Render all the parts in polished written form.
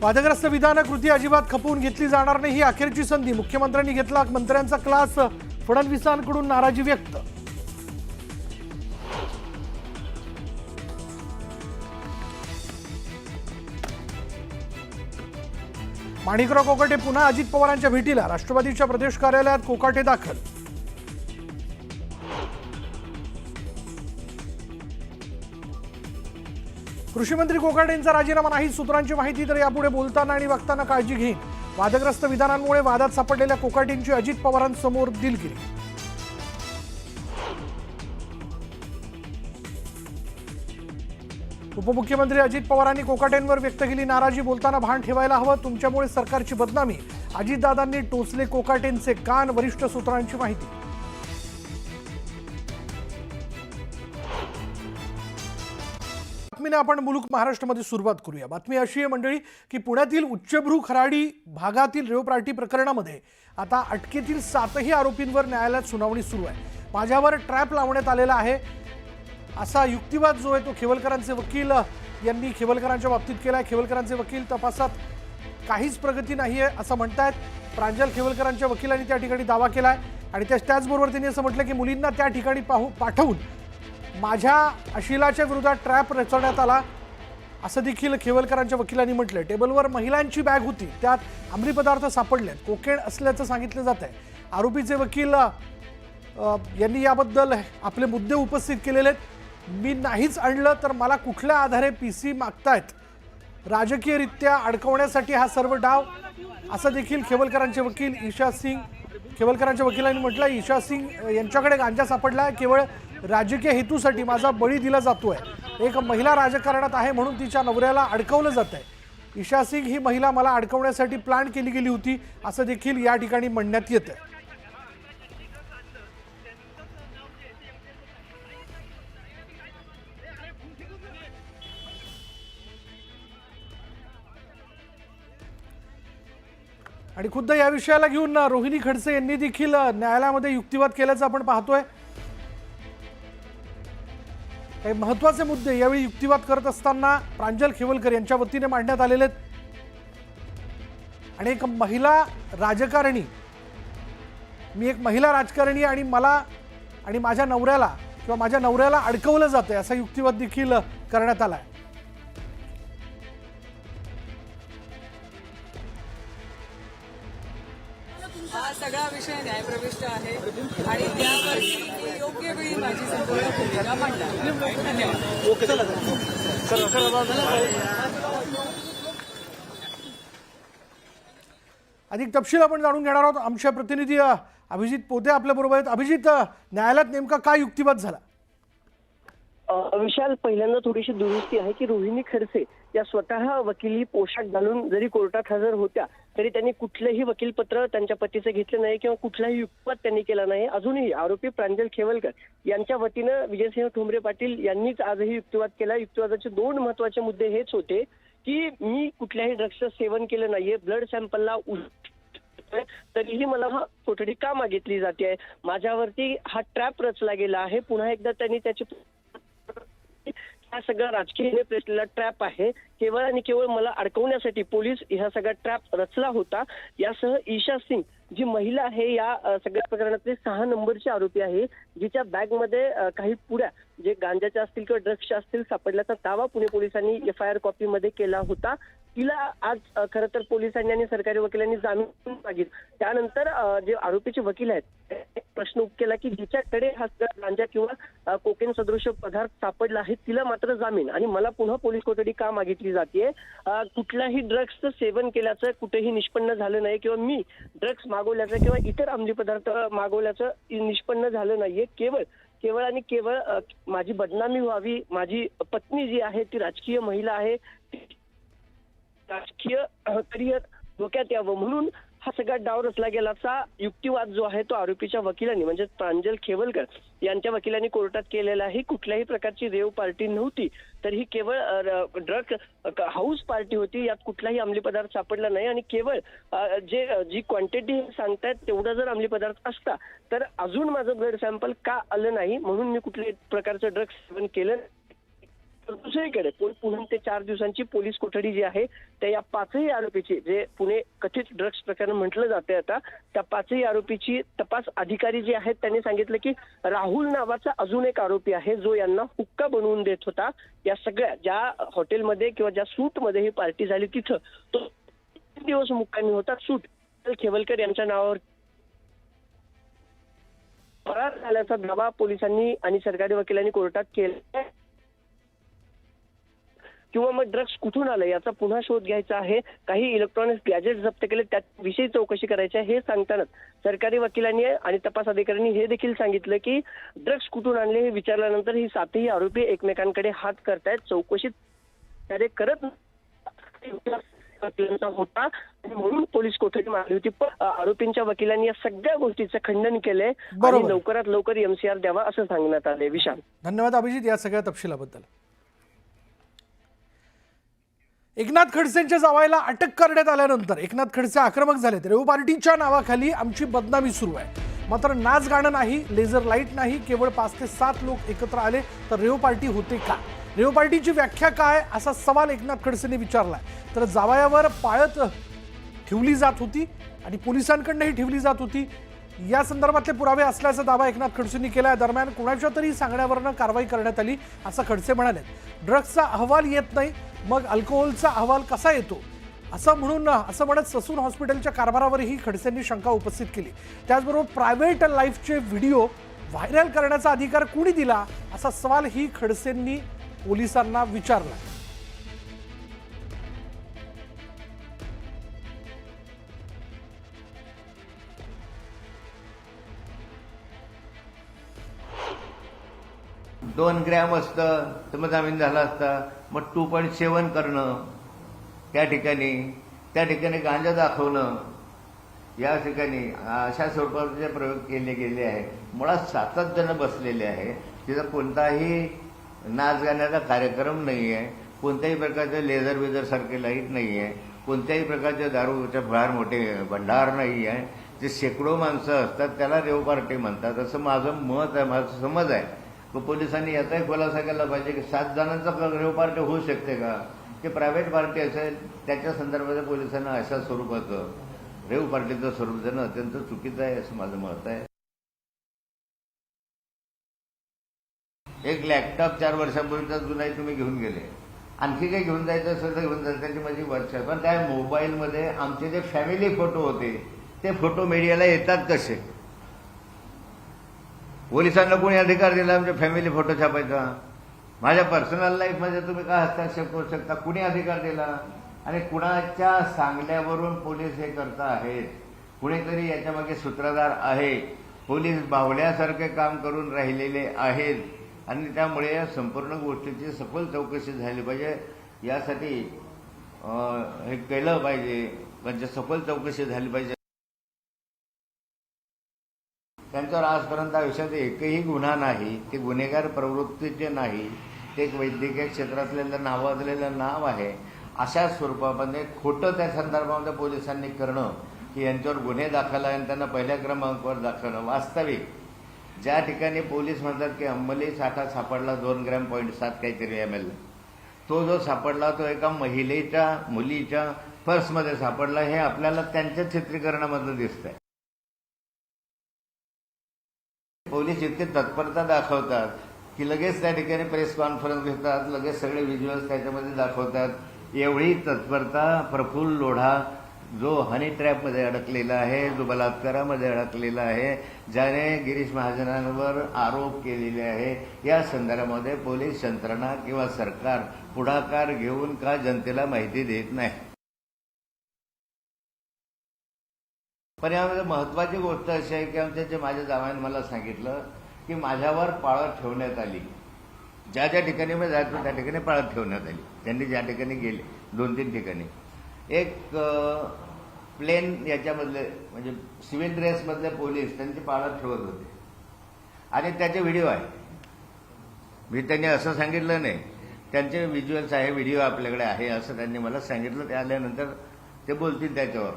वादग्रस्त विधान कृती अजिबात खपवून घेतली जाणार नाही ही अखेरची संधी। मुख्यमंत्र्यांनी घेतला मंत्र्यांचा क्लास, फडणवीसांकडून नाराजी व्यक्त। माणिकराव कोकाटे पुन्हा अजित पवारांच्या भेटीला, राष्ट्रवादीच्या प्रदेश कार्यालयात कोकाटे दाखल। कृषी मंत्री कोकाटेंचा राजीनामा नाही, सूत्रांची माहिती तर यापुढे बोलताना आणि वागताना काळजी घेईन। वादग्रस्त विधानांमुळे वादात सापडलेल्या कोकाटेंची अजित पवारांसमोर दिलगिरी। उपमुख्यमंत्री अजित पवारांनी कोकाटेंवर व्यक्त केली नाराजी, बोलताना भान ठेवायला हवं, तुमच्यामुळे सरकारची बदनामी। अजितदादांनी टोचले कोकाटेंचे कान, वरिष्ठ सूत्रांची माहिती। बातमीने आपण मुलुक महाराष्ट्रामध्ये सुरुवात करूया। बातमी अशी आहे मंडळी की पुण्यातील उच्चभ्रू खराडी भागातील रेव पार्टी प्रकरणामध्ये आता अटकेतील 7ही आरोपींवर न्यायालयात सुनावणी सुरू आहे। माझ्यावर ट्रॅप लावण्यात आलेला आहे असा युक्तिवाद जो आहे तो खेवलकरांचे वकील यांनी खेवलकरांच्या बाबतीत केला आहे। खेवलकरांचे वकील तपासात काहीच प्रगती नाही आहे असं म्हणतात। प्रांजल खेवलकरांच्या वकिलांनी त्या ठिकाणी दावा केला आहे आणि त्याचबरोबर त्यांनी असं म्हटलं की मुलींना त्या ठिकाणी पाठवून माझ्या अशिलाच्या विरोधात ट्रॅप रचण्यात आला असं देखील खेवलकरांच्या वकिलांनी म्हटलं। टेबलवर महिलांची बॅग होती, त्यात अंमली पदार्थ सापडलेत, कोकेन असल्याचं सांगितलं जात आहे। आरोपीचे वकील यांनी याबद्दल आपले मुद्दे उपस्थित केलेले आहेत। मी नाहीच आणलं तर मला कुठल्या आधारे पीसी मागतायत, राजकीयरित्या अडकवण्यासाठी हा सर्व डाव असं देखील खेवलकरांचे वकील ईशा सिंग खेवलकरांच्या वकिलांनी म्हटलं। ईशा सिंग यांच्याकडे गांजा सापडला, केवळ राजकीय हेतूसाठी माझा बळी दिला जातोय। एक महिला राजकारणात आहे म्हणून तिच्या नवऱ्याला अडकवलं जात आहे। ईशा सिंग ही महिला मला अडकवण्यासाठी प्लॅन केली गेली होती असं देखील या ठिकाणी म्हणण्यात येतं। आणि खुद्द या विषयाला घेऊन रोहिणी खडसे यांनी देखील न्यायालयामध्ये युक्तिवाद केल्याचं आपण पाहतोय। काही महत्त्वाचे मुद्दे यावेळी युक्तिवाद करत असताना प्रांजल खेवलकर यांच्या वतीने मांडण्यात आलेले आहेत। आणि एक महिला राजकारणी, मी एक महिला राजकारणी आणि मला आणि माझ्या नवऱ्याला अडकवलं जातंय असा युक्तिवाद देखील करण्यात आलाय। हा सगळा विषय न्यायप्रविष्ट आहे आणि त्यावरती योग्य वेळी माझी संपूर्ण भूमिका मांडणार। अधिक तपशील आपण जाणून घेणार आहोत। आमच्या प्रतिनिधी अभिजित पोते आपल्या बरोबर आहेत। अभिजित, न्यायालयात नेमका काय युक्तिवाद झाला? विशाल, पहिल्यांदा थोडीशी दुरुस्ती आहे की रोहिणी खडसे या स्वतः वकिली पोशाख घालून जरी कोर्टात हजर होत्या तरी त्यांनी कुठलंही वकीलपत्र त्यांच्या पतीचं घेतलं नाही किंवा कुठलाही युक्तिवाद त्यांनी केला नाही। अजूनही आरोपी प्रांजल खेवलकर यांच्या वतीनं विजयसिंह ठोंबरे पाटील यांनीच आजही युक्तिवाद केला। युक्तिवादाचे 2 महत्त्वाचे मुद्दे हेच होते की मी कुठल्याही ड्रग्सचं सेवन केलं नाहीये, ब्लड सॅम्पलला तरीही मला कोठडी का मागितली जाते, माझ्यावरती हा ट्रॅप रचला गेला आहे। पुन्हा एकदा त्यांनी त्याची हा सगळा राजकीय प्रेसला ट्रॅप आहे, केवळ आणि केवळ मला अडकवण्यासाठी पोलीस हा सगळा ट्रॅप रचला होता। यासह ईशा सिंग जी महिला आहे या सगळ्या प्रकरणातले 6 नंबरचे आरोपी आहे, जिच्या बॅगमध्ये काही पुड्या जे गांजाच्या असतील किंवा ड्रग्सच्या असतील सापडल्याचा दावा पुणे पोलिसांनी FIR कॉपीमध्ये केला होता। तिला आज खरं तर पोलिसांनी आणि सरकारी वकिलांनी जामीन मागितला। त्यानंतर जे आरोपीचे वकील आहेत प्रश्न केला की जिच्याकडे हा गांजा किंवा कोकेन सदृश पदार्थ सापडला आहे तिला मात्र जामीन आणि मला पुन्हा पोलीस कोठडी का मागितली जाते। कुठल्याही ड्रग्सचं सेवन केल्याचं कुठेही निष्पन्न झालं नाही किंवा मी ड्रग्स मागवल्याचं किंवा इतर अंमली पदार्थ मागवल्याचं निष्पन्न झालं नाहीये। केवळ आणि केवळ माझी बदनामी व्हावी, माझी पत्नी जी आहे ती राजकीय महिला आहे, राजकीय करिअर धोक्यात यावं म्हणून हा सगळा डाव रचला गेल्याचा युक्तिवाद जो आहे तो आरोपीच्या वकिलांनी म्हणजे प्रांजल खेवलकर यांच्या वकिलांनी कोर्टात केलेला आहे। कुठल्याही प्रकारची रेव पार्टी नव्हती, तर ही केवळ ड्रग हाऊस पार्टी होती, यात कुठलाही अंमली पदार्थ सापडला नाही आणि केवळ जी क्वांटिटी सांगतायत तेवढा जर अंमली पदार्थ असता तर अजून माझं ब्लड सॅम्पल का आलं नाही म्हणून मी कुठल्याही प्रकारचं ड्रग्स सेवन केलं दुसरीकडे पुणे ते 4 दिवसांची पोलीस कोठडी जी आहे त्या या 5ही आरोपीची, जे पुणे कथित ड्रग्ज प्रकरण म्हटलं जाते आता, त्या 5ही आरोपीची तपास अधिकारी जे आहेत त्यांनी सांगितलं की राहुल नावाचा अजून एक आरोपी आहे जो यांना हुक्का बनवून देत होता. या सगळ्या ज्या हॉटेलमध्ये किंवा ज्या सूटमध्ये ही पार्टी झाली तिथं तो 3 दिवस मुक्कामी होता. सूट खेवलकर यांच्या नावावर फरार झाल्याचा दावा पोलिसांनी आणि सरकारी वकिलांनी कोर्टात केला. किंवा मग ड्रग्ज कुठून आलं याचा पुन्हा शोध घ्यायचा आहे. काही इलेक्ट्रॉनिक्स गॅजेट जप्त केले त्याविषयी चौकशी करायची आहे. हे सांगतानाच सरकारी वकिलांनी आणि तपास अधिकाऱ्यांनी हे देखील सांगितलं की ड्रग्ज कुठून आणले हे विचारल्यानंतर ही 7ही आरोपी एकमेकांकडे हात करतायत. चौकशीत कार्य करत वकिलांचा होता आणि म्हणून पोलीस कोठडी मारली होती. पण आरोपींच्या वकिलांनी या सगळ्या गोष्टीचं खंडन केलंय आणि लवकरात लवकर MCR द्यावा असं सांगण्यात आलंय. विशाल, धन्यवाद अभिजित या सगळ्या तपशिलाबद्दल. एकनाथ खडसेंच्या जावायला अटक करण्यात आल्यानंतर एकनाथ खडसे आक्रमक झालेत. रेव पार्टीच्या नावाखाली आमची बदनामी सुरू आहे. मात्र नाच गाणं नाही, लेझर लाईट नाही, केवळ 5 ते 7 लोक एकत्र आले तर रेव पार्टी होते का? रेव पार्टीची व्याख्या काय असा सवाल एकनाथ खडसेंनी विचारलाय. तर जावयावर पाळत ठेवली जात होती आणि पोलिसांकडूनही ठेवली जात होती या संदर्भातले पुरावे असल्याचा दावा एकनाथ खडसेंनी केला. दरम्यान कुणाच्या तरी सांगण्यावरनं कारवाई करण्यात आली असं खडसे म्हणाले. ड्रग्सचा अहवाल येत नाही मग अल्कोहोलचा अहवाल कसा येतो असं म्हणत ससून हॉस्पिटलच्या कारभारावरही खडसेंनी शंका उपस्थित केली. त्याचबरोबर प्रायव्हेट लाईफचे व्हिडिओ व्हायरल करण्याचा अधिकार कुणी दिला असा सवालही खडसेंनी पोलिसांना विचारला. दोन ग्रॅम असतं तर मग जामीन झाला असता. मग 2.7 करणं त्या ठिकाणी गांजा दाखवणं या ठिकाणी अशा स्वरूपाचे प्रयोग केले गेले आहेत. मुळात 7 जण बसलेले आहे. तिथं कोणताही नाच गाण्याचा कार्यक्रम नाही आहे. कोणत्याही प्रकारचे लेझर वेझर सारखे लाईट नाही आहे. कोणत्याही प्रकारचे दारूचे फार मोठे भंडार नाही आहे. जे शेकडो माणसं असतात त्याला रेव पार्टी म्हणतात असं माझं मत आहे, माझं समज आहे. पोलिसांनी याचाही खुलासा केला पाहिजे की 7 जणांचा रेव पार्टी होऊ शकते का? की प्रायव्हेट पार्टी असेल त्याच्या संदर्भात पोलिसांना अशा स्वरूपाचं रेव पार्टीचं स्वरूप देणं अत्यंत चुकीचं आहे असं माझं मत आहे. एक लॅपटॉप 4 वर्षापूर्वीचा जुनाही तुम्ही घेऊन गेले, आणखी काही घेऊन जायचं असेल तर घेऊन जायचं, त्याची माझी वर्ष. पण त्या मोबाईलमध्ये आमचे जे फॅमिली फोटो होते ते फोटो मीडियाला येतात कसे? पोलिसांना कोणी अधिकार दिला आमचे फॅमिली फोटो छापायचा? माझ्या पर्सनल लाईफमध्ये तुम्ही काय हस्तक्षेप करू शकता? कुणी अधिकार दिला? आणि कुणाच्या सांगण्यावरून पोलीस हे करता आहेत? कुणीतरी याच्यामागे सूत्रधार आहे. पोलीस बावल्यासारखे काम करून राहिलेले आहेत आणि त्यामुळे या संपूर्ण गोष्टीची सखोल चौकशी झाली पाहिजे. यासाठी हे केलं पाहिजे, म्हणजे सखोल चौकशी झाली पाहिजे. त्यांच्यावर आजपर्यंत आयुष्यात एकही गुन्हा नाही, ते गुन्हेगार प्रवृत्तीचे नाही, ते एक वैद्यकीय क्षेत्रातलं नावाजलेलं नाव आहे. अशा स्वरूपामध्ये खोटं त्या संदर्भामध्ये पोलिसांनी करणं की यांच्यावर गुन्हे दाखल आहे आणि त्यांना पहिल्या क्रमांकावर दाखवणं. वास्तविक ज्या ठिकाणी पोलीस म्हणतात की अंमली साठा सापडला 2 ग्रॅम 0.7 काहीतरी ml, तो जो सापडला तो एका मुलीच्या पर्समध्ये सापडला. हे आपल्याला त्यांच्या चित्रीकरणामधलं दिसतंय. पोलीस इतके तत्परता दाखवतात की लगेच त्या ठिकाणी प्रेस कॉन्फरन्स घेतात, लगेच सगळे व्हिज्युअल्स त्याच्यामध्ये दाखवतात. एवढी तत्परता प्रफुल्ल लोढा जो हनी ट्रॅपमध्ये अडकलेला आहे, जो बलात्कारामध्ये अडकलेला आहे, ज्याने गिरीश महाजनांवर आरोप केलेले आहे, या संदर्भामध्ये पोलीस यंत्रणा किंवा सरकार पुढाकार घेऊन का जनतेला माहिती देत नाही? पण यामध्ये महत्वाची गोष्ट अशी आहे की आमच्या माझ्या जावयाने मला सांगितलं की माझ्यावर पाळत ठेवण्यात आली. ज्या ज्या ठिकाणी मी जायचो त्या ठिकाणी पाळत ठेवण्यात आली. त्यांनी ज्या ठिकाणी गेले 2-3 ठिकाणी एक प्लेन याच्यामधले म्हणजे सिव्हिल ड्रेसमधले पोलीस त्यांची पाळत ठेवत होते आणि त्याचे व्हिडिओ आहे. मी त्यांनी असं सांगितलं नाही, त्यांचे व्हिज्युअल्स आहे, व्हिडिओ आपल्याकडे आहे असं त्यांनी मला सांगितलं. ते आल्यानंतर ते बोलतील त्याच्यावर.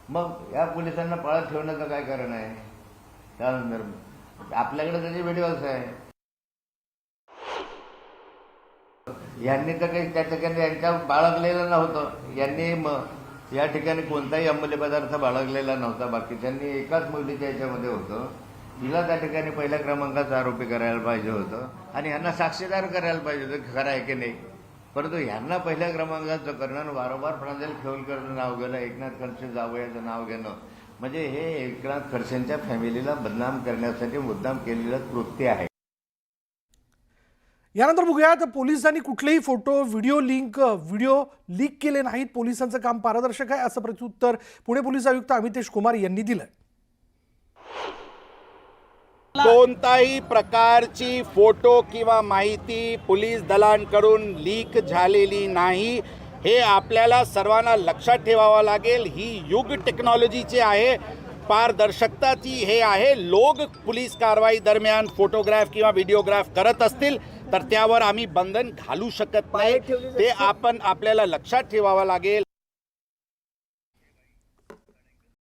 मग या पोलिसांना पाळत ठेवण्याचं काय कारण आहे? त्यानंतर आपल्याकडे त्याचे व्हिडिओज आहे. यांनी तर काही त्या ठिकाणी यांच्या बाळगलेलं नव्हतं. यांनी या ठिकाणी कोणताही अंमली पदार्थ बाळगलेला नव्हता. बाकीच्यांनी एकाच मुलीच्या याच्यामध्ये होतं. हिला त्या ठिकाणी पहिल्या क्रमांकाचा आरोपी करायला पाहिजे होतं आणि ह्यांना साक्षीदार करायला पाहिजे होतं की खरं आहे की नाही. परंतु ह्यांना पहिल्या क्रमांकाचं करणं, वारंवार प्रांजल खेवलकरचं नाव घेणं, एकनाथ खडसे जावयाचं नाव घेणं, म्हणजे हे एकनाथ खडसेंच्या फॅमिलीला बदनाम करण्यासाठी मुद्दाम केलेलं कृत्य आहे. यानंतर बघूयात पोलिसांनी कुठलेही फोटो व्हिडिओ लीक केले नाहीत. पोलिसांचं काम पारदर्शक आहे असं प्रत्युत्तर पुणे पोलीस आयुक्त अमितेश कुमार यांनी दिलंय. कोणताही प्रकारची फोटो किंवा माहिती पोलीस दलांकडून लीक झालेली नाही. हे आपल्याला सर्वांना लक्षात ठेवावं लागेल. ही युग टेक्नॉलॉजीची आहे, पारदर्शकताची हे आहे. लोक पोलीस कारवाई दरम्यान फोटोग्राफ किंवा व्हिडिओग्राफ करत असतील तर त्यावर आम्ही बंधन घालू शकत नाही. ते आपल्याला लक्षात ठेवावं लागेल.